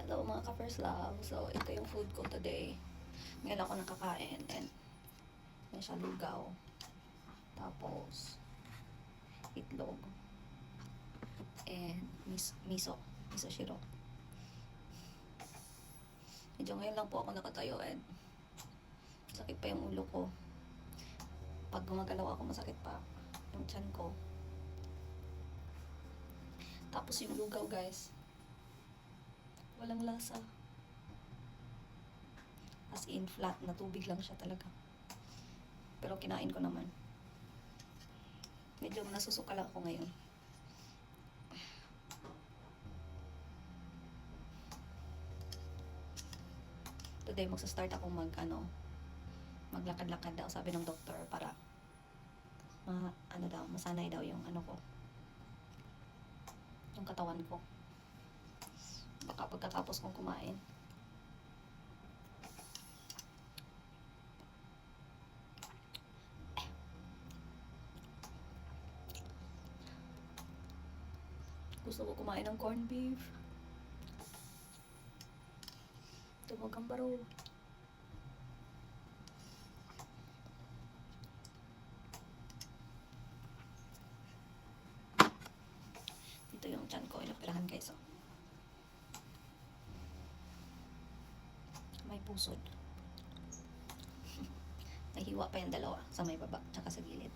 Hello mga ka-first love. So, ito yung food ko today. Ngayon ako nakakain. And, may siya lugaw. Tapos, itlog. And, miso. Miso shiro. Medyo ngayon lang po ako nakatayo and sakit pa yung ulo ko. Pag gumagalaw ako, masakit pa yung tiyan ko. Tapos yung lugaw, guys, walang lasa. As in, flat na tubig lang siya talaga. Pero kinain ko naman. Medyo nasusukal ako ngayon. Today, magsa-start ako maglakad-lakad daw, sabi ng doktor, para masanay daw yung yung katawan ko. Baka pagkatapos kong kumain. Gusto ko kumain ng corned beef. Tumog ang baro. Ito yung tiyan ko, inoperahan guys. Oh. May pusod. Nahiwa pa yung dalawa sa may baba, tsaka sa gilid.